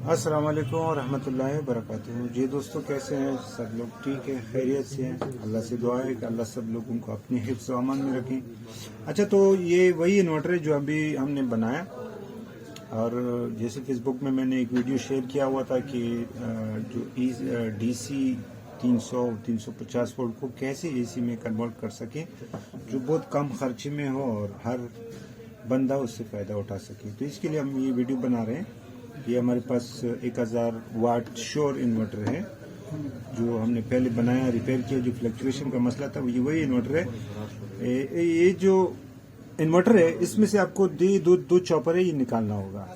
अस्सलाम वालेकुम और रहमतुल्लाहि व बरकातुहू। जी दोस्तों, कैसे हैं सब लोग? ठीक है, खैरियत से हैं। अल्लाह से दुआ है कि अल्लाह सब लोगों को अपने हिफ्ज़ व अमान में रखें। अच्छा, तो ये वही इन्वर्टर है जो अभी हमने बनाया, और जैसे फेसबुक में मैंने एक वीडियो शेयर किया हुआ था कि जो DC 300-350 वोल्ट को कैसे AC में कन्वर्ट कर सकें जो बहुत कम खर्चे में हो और हर बंदा उससे फ़ायदा उठा सके। तो इसके लिए हम ये वीडियो बना रहे हैं। ये हमारे पास 1000 वाट श्योर इन्वर्टर है जो हमने पहले बनाया, रिपेयर किया। जो फ्लक्चुएशन का मसला था ये वही इन्वर्टर है। ये जो इन्वर्टर है इसमें से आपको दो चॉपर है, ये निकालना होगा,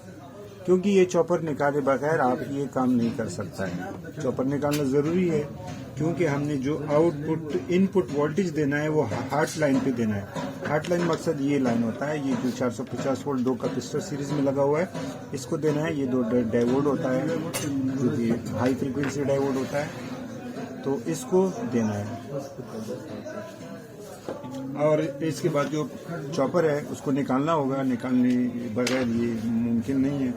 क्योंकि ये चॉपर निकाले बगैर आप ये काम नहीं कर सकता है। चॉपर निकालना ज़रूरी है क्योंकि हमने जो आउटपुट इनपुट वोल्टेज देना है वो हार्ट लाइन पे देना है। हार्ट लाइन मकसद ये लाइन होता है, ये जो 450 वोल्ट 2 कैपेसिटर सीरीज में लगा हुआ है इसको देना है। ये 2 डायोड होता है जो कि हाई फ्रीक्वेंसी डायोड होता है, तो इसको देना है। और इसके बाद जो चॉपर है उसको निकालना होगा। निकालने बगैर ये मुमकिन नहीं है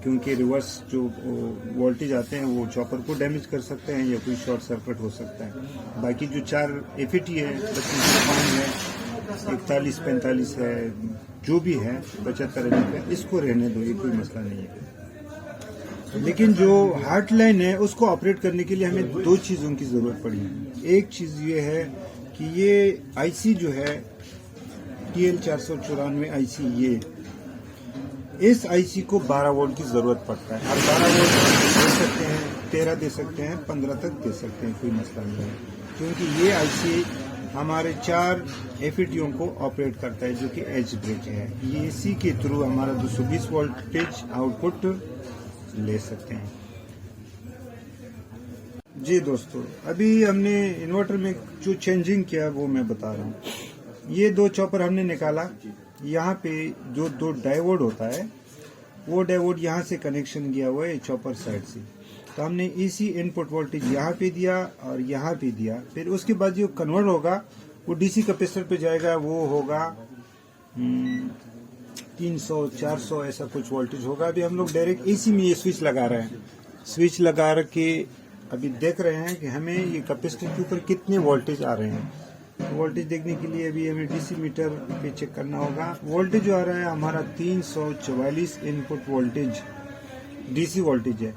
क्योंकि रिवर्स जो वोल्टेज आते हैं वो चॉपर को डैमेज कर सकते हैं या कोई शॉर्ट सर्किट हो सकता है। बाकी जो 4 FET है, 25 है, 41-45 है, जो भी है 75 है, इसको रहने दो, ये कोई मसला नहीं है। लेकिन जो हार्ट लाइन है उसको ऑपरेट करने के लिए हमें 2 चीज़ों की ज़रूरत पड़ी है। एक चीज़ ये है कि ये IC जो है TL494 IC, ये इस IC को 12 वोल्ट की ज़रूरत पड़ता है। आप 12 वोल्ट दे सकते हैं, 13 दे सकते हैं, 15 तक दे सकते हैं, कोई मसला नहीं है, क्योंकि ये IC हमारे 4 FETों को ऑपरेट करता है जो कि एज ब्रिज है। ये इसी के थ्रू हमारा 220 वोल्टेज आउटपुट ले सकते हैं। जी दोस्तों, अभी हमने इन्वर्टर में जो चेंजिंग किया वो मैं बता रहा हूँ। ये 2 चॉपर हमने निकाला। यहाँ पे जो 2 डायोड होता है वो डायोड यहाँ से कनेक्शन किया हुआ है चॉपर साइड से। तो हमने AC इनपुट वोल्टेज यहाँ पे दिया और यहाँ पे दिया। फिर उसके बाद जो कन्वर्ट होगा वो DC कैपेसिटर पे जाएगा, वो होगा 300-400 ऐसा कुछ वोल्टेज होगा। अभी हम लोग डायरेक्ट AC में ये स्विच लगा रहे हैं। स्विच लगा के अभी देख रहे हैं कि हमें ये कैपेसिटर के ऊपर कितने वोल्टेज आ रहे हैं। तो वोल्टेज देखने के लिए अभी हमें DC मीटर पे चेक करना होगा। वोल्टेज जो आ रहा है हमारा 344 इनपुट वोल्टेज DC वोल्टेज है,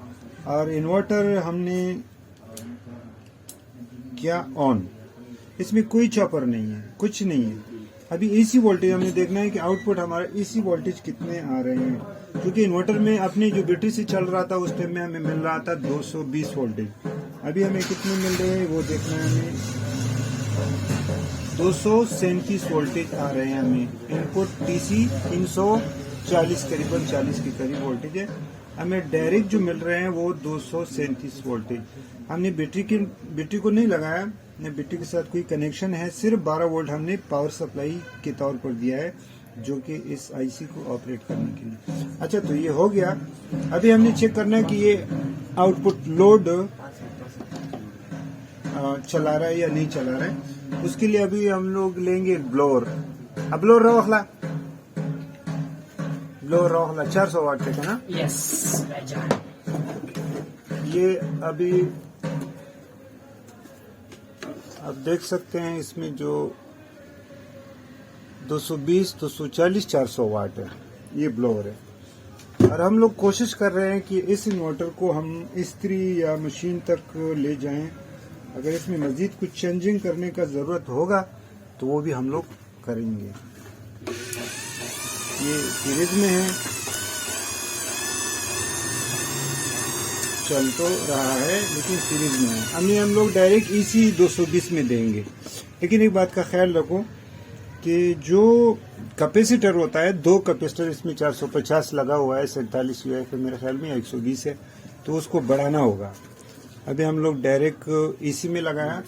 और इन्वर्टर हमने क्या ऑन, इसमें कोई चॉपर नहीं है, कुछ नहीं है। अभी AC वोल्टेज हमने देखना है कि आउटपुट हमारा AC वोल्टेज कितने आ रहे हैं, क्योंकि इन्वर्टर में अपनी जो बैटरी से चल रहा था उस टाइम में हमें मिल रहा था 220 वोल्टेज। अभी हमें कितने मिल रहे हैं वो देखना है। हमें 237 वोल्टेज आ रहे हैं। हमें इनपुट DC 340 करीबन 40 के करीब वोल्टेज है। हमें डायरेक्ट जो मिल रहे हैं वो 237 वोल्टेज। हमने बैटरी को नहीं लगाया, ने बैटरी के साथ कोई कनेक्शन है, सिर्फ 12 वोल्ट हमने पावर सप्लाई के तौर पर दिया है जो कि इस IC को ऑपरेट करने के लिए। अच्छा, तो ये हो गया। अभी हमने चेक करना है कि ये आउटपुट लोड चला रहा है या नहीं चला रहा है। उसके लिए अभी हम लोग लेंगे ब्लोअर। अब ब्लोअर रोखला 400 वाट का है ना? यस। ये अभी आप देख सकते हैं इसमें जो 220, 240, 400 वाट है, ये ब्लोअर है। और हम लोग कोशिश कर रहे हैं कि इस इन्वर्टर को हम इस्त्री या मशीन तक ले जाएं। अगर इसमें मजीद कुछ चेंजिंग करने का ज़रूरत होगा तो वो भी हम लोग करेंगे। ये सीरीज में है, चल तो रहा है लेकिन सीरीज में है। हम लोग डायरेक्ट AC 220 में देंगे। लेकिन एक बात का ख्याल रखो कि जो कैपेसिटर होता है, 2 कैपेसिटर इसमें 450 लगा हुआ है, 47 UF है मेरे ख्याल में, 120 है, तो उसको बढ़ाना होगा। अभी हम लोग डायरेक्ट AC में लगाया।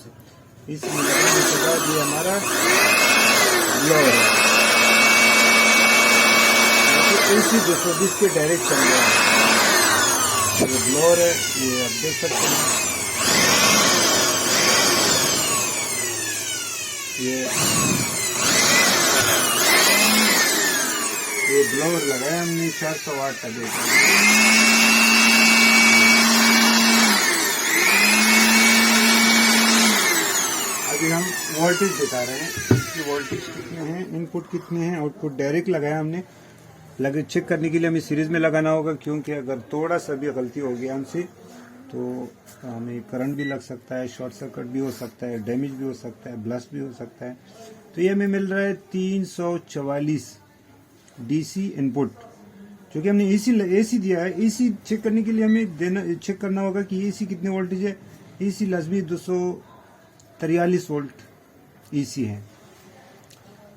AC में लगाने के बाद ये हमारा ब्लोअर है, AC 220 के डायरेक्ट चल रहा है। ये ब्लोअर है, ये आप देख सकते हैं। ये ब्लोअर लगाया हमने 400 वाट का देखा। वोल्टेज दिखा रहे हैं, इसकी वोल्टेज कितने हैं, इनपुट कितने हैं, आउटपुट डायरेक्ट लगाया हमने। लगे चेक करने के लिए हमें सीरीज में लगाना होगा, क्योंकि अगर थोड़ा सा भी गलती हो गया हमसे तो हमें करंट भी लग सकता है, शॉर्ट सर्किट भी हो सकता है, डैमेज भी हो सकता है, ब्लास्ट भी हो सकता है। तो ये हमें मिल रहा है 344 डीसी इनपुट, क्योंकि हमने एसी दिया है। एसी चेक करने के लिए हमें चेक करना होगा कि एसी कितने वोल्टेज है। एसी लजमी 243 वोल्ट एसी है।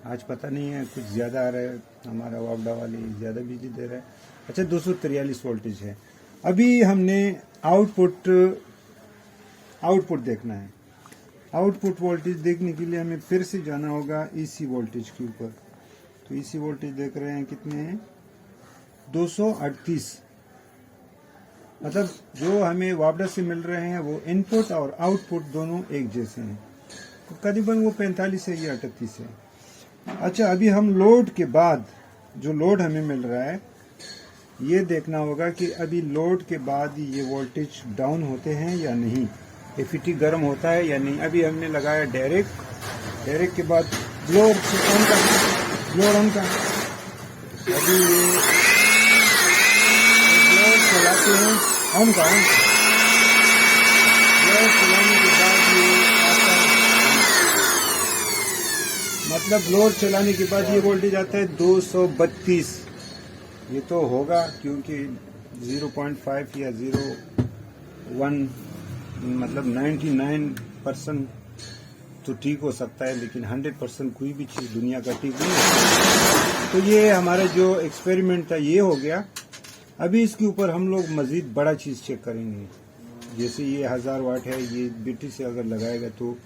आज पता नहीं है, कुछ ज़्यादा आ रहा है, हमारा वापडा वाले ज़्यादा बिजली दे रहा है। अच्छा, 243 वोल्टेज है। अभी हमने आउटपुट देखना है। आउटपुट वोल्टेज देखने के लिए हमें फिर से जाना होगा एसी वोल्टेज के ऊपर। तो एसी वोल्टेज देख रहे हैं कितने हैं, 238। मतलब जो हमें वापडा से मिल रहे हैं वो इनपुट और आउटपुट दोनों एक जैसे हैं। तो करीबन वो 45 है या 38 है। अच्छा, अभी हम लोड के बाद जो लोड हमें मिल रहा है ये देखना होगा कि अभी लोड के बाद ये वोल्टेज डाउन होते हैं या नहीं, एफईटी गर्म होता है या नहीं। अभी हमने लगाया डायरेक्ट के बाद ब्लोअर ऑन का। अभी ये ब्लोअर चलाते हैं, ऑन का। ब्लोअर चलाने के बाद ये मतलब ब्लोअर चलाने के बाद ये वोल्टेज आता है 232। ये तो होगा क्योंकि 0.5 या 0.1 मतलब 99% तो ठीक हो सकता है, लेकिन 100% कोई भी चीज़ दुनिया का ठीक नहीं है। तो ये हमारा जो एक्सपेरिमेंट था ये हो गया। अभी इसके ऊपर हम लोग मज़ीद बड़ा चीज़ चेक करेंगे। जैसे ये 1000 वाट है, ये बिट्टी से अगर लगाएगा तो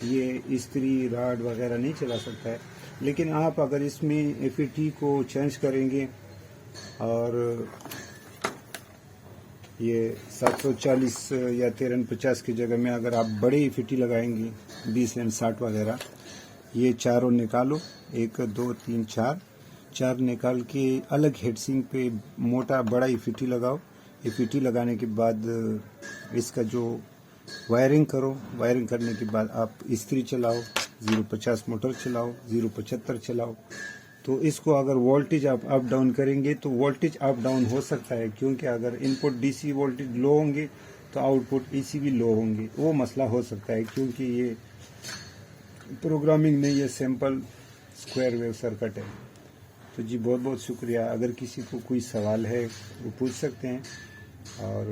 ये इस्त्री राड वगैरह नहीं चला सकता है। लेकिन आप अगर इसमें एफईटी को चेंज करेंगे और ये 740 या 1350 की जगह में अगर आप बड़े एफईटी लगाएंगे 20 एंड 60 वगैरह, ये चारों निकालो, 1 2 3 4 निकाल के अलग हेडसिंग पे मोटा बड़ा एफईटी लगाओ। एफईटी लगाने के बाद इसका जो वायरिंग करो, वायरिंग करने के बाद आप इस्त्री चलाओ, 050 मोटर चलाओ, 075 चलाओ। तो इसको अगर वोल्टेज आप अप डाउन करेंगे तो वोल्टेज अप डाउन हो सकता है, क्योंकि अगर इनपुट डीसी वोल्टेज लो होंगे तो आउटपुट एसी भी लो होंगे। वो मसला हो सकता है, क्योंकि ये प्रोग्रामिंग नहीं, ये सिंपल स्क्वायर वेव सर्किट है। तो जी बहुत बहुत शुक्रिया। अगर किसी को कोई सवाल है वो पूछ सकते हैं, और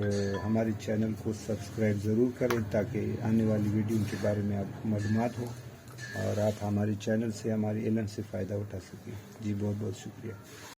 हमारे चैनल को सब्सक्राइब ज़रूर करें ताकि आने वाली वीडियो के बारे में आपको मालूमात हो और आप हमारे चैनल से, हमारे इल्म से फ़ायदा उठा सकें। जी बहुत बहुत शुक्रिया।